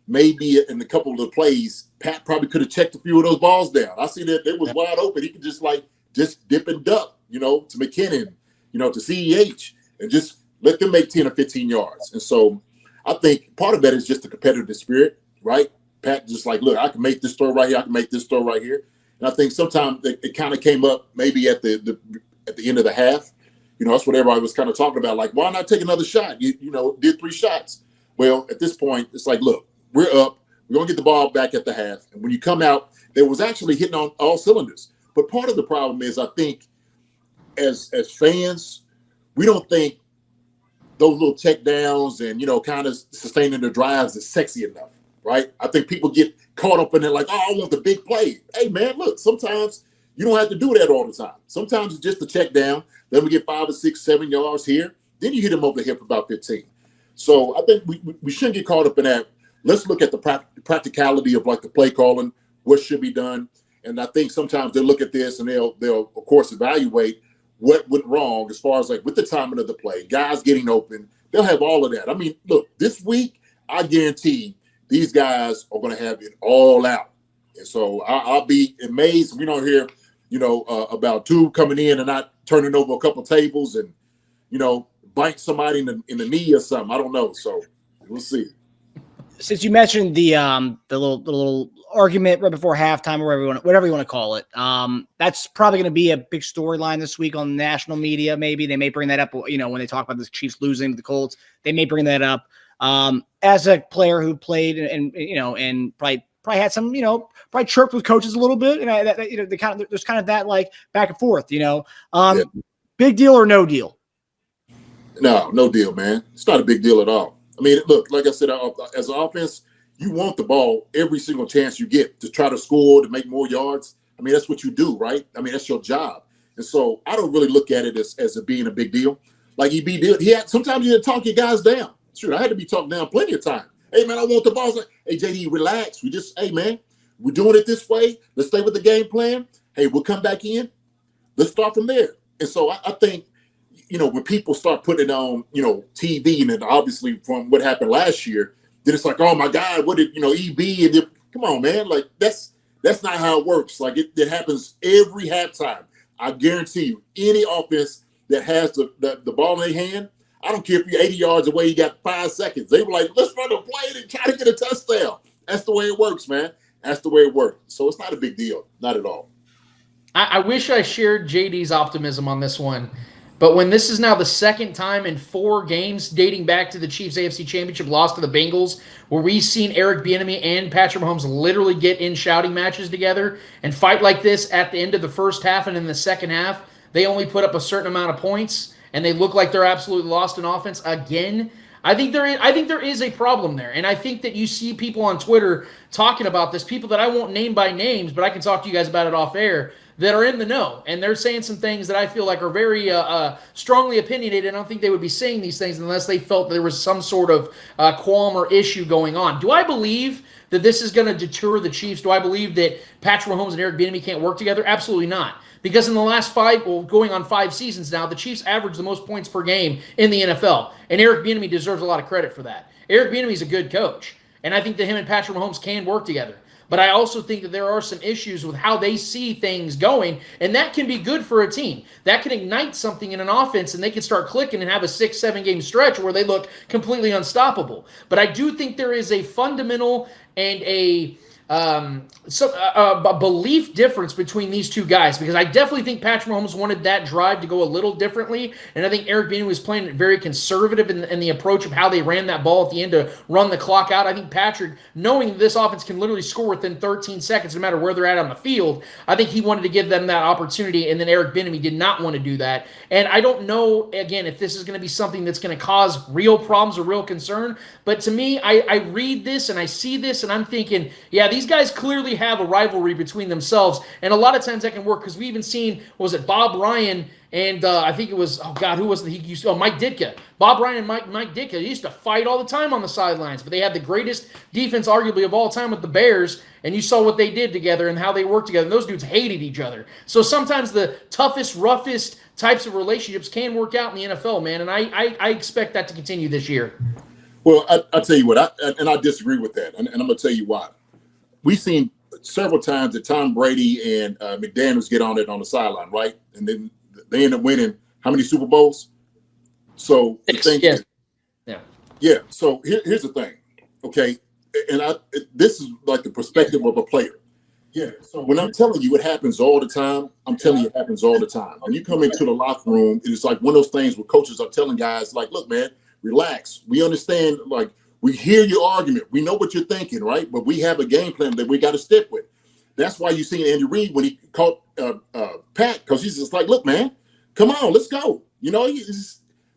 maybe in a couple of the plays, Pat probably could have checked a few of those balls down. I see that it was wide open. He could just dip and duck, to McKinnon, to CEH, and just let them make 10 or 15 yards. And so I think part of that is just the competitive spirit, right? Pat just like, look, I can make this throw right here. I can make this throw right here. And I think sometimes it kind of came up maybe at the end of the half. That's what everybody was kind of talking about. Like, why not take another shot? You did 3 shots. Well, at this point, it's like, look, we're up. We're going to get the ball back at the half. And when you come out, they was actually hitting on all cylinders. But part of the problem is, I think, as fans, we don't think those little check downs and, kind of sustaining the drives is sexy enough, right? I think people get caught up in it like, oh, I want the big play. Hey, man, look, sometimes you don't have to do that all the time. Sometimes it's just a check down. Then we get 5 or 6, 7 yards here. Then you hit them over the hip for about 15. So I think we shouldn't get caught up in that. Let's look at the practicality of like the play calling, what should be done. And I think sometimes they'll look at this and they'll of course evaluate what went wrong as far as like with the timing of the play, guys getting open. They'll have all of that. I mean, look, this week I guarantee these guys are going to have it all out. And so I'll be amazed. We don't hear, about 2 coming in and not turning over a couple tables and, bite somebody in the knee or something. I don't know. So we'll see. Since you mentioned the little argument right before halftime, or whatever you want to call it, that's probably going to be a big storyline this week on national media. Maybe they may bring that up. When they talk about the Chiefs losing to the Colts, they may bring that up. As a player who played and probably had some, probably chirped with coaches a little bit, and there's kind of that like back and forth. Yeah. Big deal or no deal? No deal, man. It's not a big deal at all. I mean, look, like I said, as an offense, you want the ball every single chance you get to try to score, to make more yards. I mean, that's what you do, right? I mean, that's your job. And so I don't really look at it as it being a big deal. Like EB did. Sometimes you had to talk your guys down. Sure, I had to be talked down plenty of time. Hey, man, I want the ball. Like, hey, JD, relax. Hey, man, we're doing it this way. Let's stay with the game plan. Hey, we'll come back in. Let's start from there. And so I think, when people start putting it on, TV, and then obviously from what happened last year, then it's like, oh my God, what did EB and come on, man, like that's not how it works. Like it happens every halftime. I guarantee you, any offense that has the ball in their hand, I don't care if you're 80 yards away, you got 5 seconds. They were like, let's run a play and try to get a touchdown. That's the way it works, man. That's the way it works. So it's not a big deal, not at all. I wish I shared JD's optimism on this one. But when this is now the second time in 4 games dating back to the Chiefs AFC Championship loss to the Bengals, where we've seen Eric Bieniemy and Patrick Mahomes literally get in shouting matches together and fight like this at the end of the first half, and in the second half, they only put up a certain amount of points, and they look like they're absolutely lost in offense again. I think there is a problem there, and I think that you see people on Twitter talking about this, people that I won't name by names, but I can talk to you guys about it off air, that are in the know, and they're saying some things that I feel like are very strongly opinionated. I don't think they would be saying these things unless they felt there was some sort of qualm or issue going on. Do I believe that this is going to deter the Chiefs? Do I believe that Patrick Mahomes and Eric Bieniemy can't work together? Absolutely not. Because in the last 5, going on 5 seasons now, the Chiefs average the most points per game in the NFL, and Eric Bieniemy deserves a lot of credit for that. Eric Bieniemy is a good coach, and I think that him and Patrick Mahomes can work together. But I also think that there are some issues with how they see things going, and that can be good for a team. That can ignite something in an offense, and they can start clicking and have a 6-7 game stretch where they look completely unstoppable. But I do think there is a fundamental and a belief difference between these two guys, because I definitely think Patrick Mahomes wanted that drive to go a little differently, and I think Eric Bieniemy was playing it very conservative in the approach of how they ran that ball at the end to run the clock out. I think Patrick, knowing this offense can literally score within 13 seconds no matter where they're at on the field, I think he wanted to give them that opportunity, and then Eric Bieniemy did not want to do that. And I don't know, again, if this is going to be something that's going to cause real problems or real concern, but to me, I read this and I see this and I'm thinking, yeah, these guys clearly have a rivalry between themselves, and a lot of times that can work, because we even seen, Bob Ryan and I think it was, who was it? Mike Ditka. Bob Ryan and Mike Ditka, they used to fight all the time on the sidelines, but they had the greatest defense arguably of all time with the Bears, and you saw what they did together and how they worked together, and those dudes hated each other. So sometimes the toughest, roughest types of relationships can work out in the NFL, man, and I expect that to continue this year. Well, I tell you what, I disagree with that, and I'm going to tell you why. We've seen several times that Tom Brady and McDaniels get on it on the sideline, right? And then they end up winning how many Super Bowls? So the thing is, yeah. So here's the thing, okay? And this is like the perspective of a player. Yeah. So when I'm telling you it happens all the time, I'm telling you it happens all the time. When you come into the locker room, it's like one of those things where coaches are telling guys, like, look, man, relax. We understand, like, we hear your argument. We know what you're thinking, right? But we have a game plan that we got to stick with. That's why you seen Andy Reid when he caught Pat, because he's just like, look, man, come on, let's go. You know,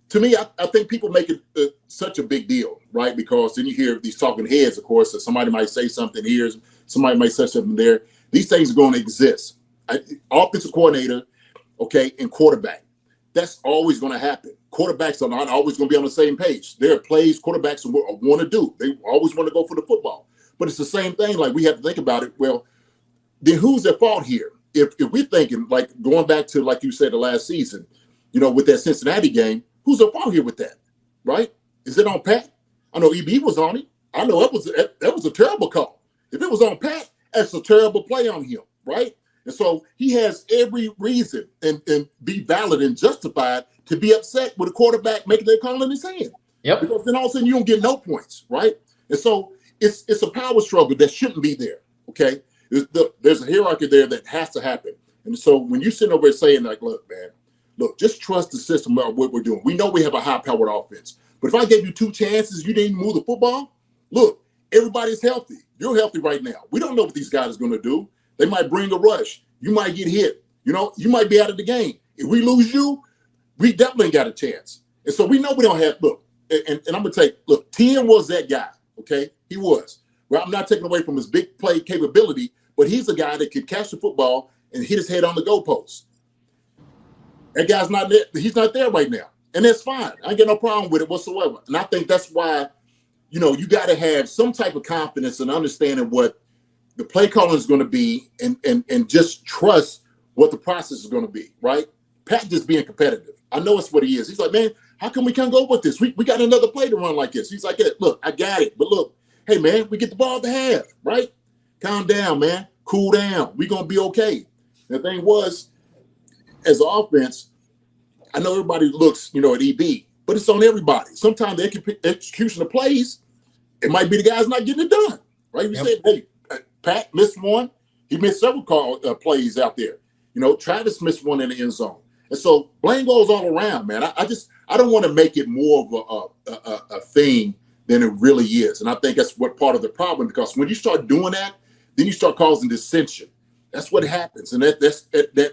to me, I think people make it such a big deal, right? Because then you hear these talking heads, of course, that somebody might say something here, somebody might say something there. These things are going to exist. Offensive coordinator, okay, and quarterback. That's always going to happen. Quarterbacks are not always going to be on the same page. There are plays quarterbacks want to do. They always want to go for the football. But it's the same thing. Like, we have to think about it. Well, then who's at fault here? If we're thinking, like, going back to, like you said, the last season, you know, with that Cincinnati game, who's at fault here with that, right? Is it on Pat? I know EB was on it. I know that was a terrible call. If it was on Pat, that's a terrible play on him, right? And so he has every reason and be valid and justified to be upset with a quarterback making that call in his hand. Yep. Because then all of a sudden you don't get no points, right? And so it's a power struggle that shouldn't be there, okay? There's a hierarchy there that has to happen. And so when you're sitting over there saying, like, look, man, just trust the system of what we're doing. We know we have a high-powered offense. But if I gave you 2 chances, you didn't move the football, look, everybody's healthy. You're healthy right now. We don't know what these guys are going to do. They might bring a rush. You might get hit. You know, you might be out of the game. If we lose you, we definitely got a chance. And so we know we don't have, look, and I'm going to take, look, 10 was that guy, okay? He was. Well, I'm not taking away from his big play capability, but he's a guy that could catch the football and hit his head on the goalpost. That guy's not there. He's not there right now. And that's fine. I ain't got no problem with it whatsoever. And I think that's why, you know, you got to have some type of confidence and understanding what the play calling is going to be and just trust what the process is going to be, right? Pat just being competitive. I know it's what he is. He's like, man, how come we can't go with this? We got another play to run like this. He's like, yeah, look, I got it. But look, hey, man, we get the ball at the half, right? Calm down, man. Cool down. We're going to be okay. The thing was, as an offense, I know everybody looks, you know, at EB, but it's on everybody. Sometimes the execution of plays, it might be the guys not getting it done, right? You said, hey, Pat missed one. He missed several plays out there. You know, Travis missed one in the end zone. And so blame goes all around, man. I don't want to make it more of a thing than it really is. And I think that's what part of the problem, because when you start doing that, then you start causing dissension. That's what happens. And that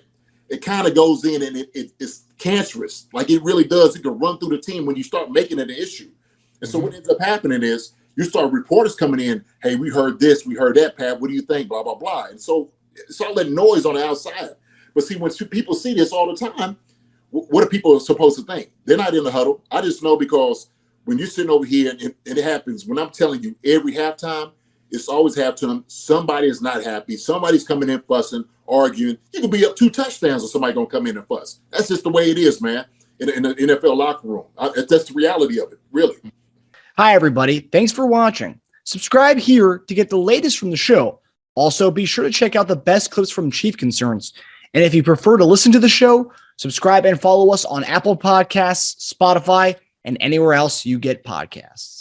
it kind of goes in and it's cancerous. Like, it really does. It can run through the team when you start making it an issue. And so what ends up happening is you start reporters coming in, hey, we heard this, we heard that, Pat, what do you think, blah, blah, blah. And so it's all that noise on the outside. But see, when people see this all the time, what are people supposed to think? They're not in the huddle. I just know, because when you're sitting over here and it happens, when I'm telling you every halftime, it's always halftime. Somebody is not happy. Somebody's coming in fussing, arguing. You could be up 2 touchdowns and somebody going to come in and fuss. That's just the way it is, man, in the NFL locker room. That's the reality of it, really. Hi, everybody. Thanks for watching. Subscribe here to get the latest from the show. Also, be sure to check out the best clips from Chief Concerns. And if you prefer to listen to the show, subscribe and follow us on Apple Podcasts, Spotify, and anywhere else you get podcasts.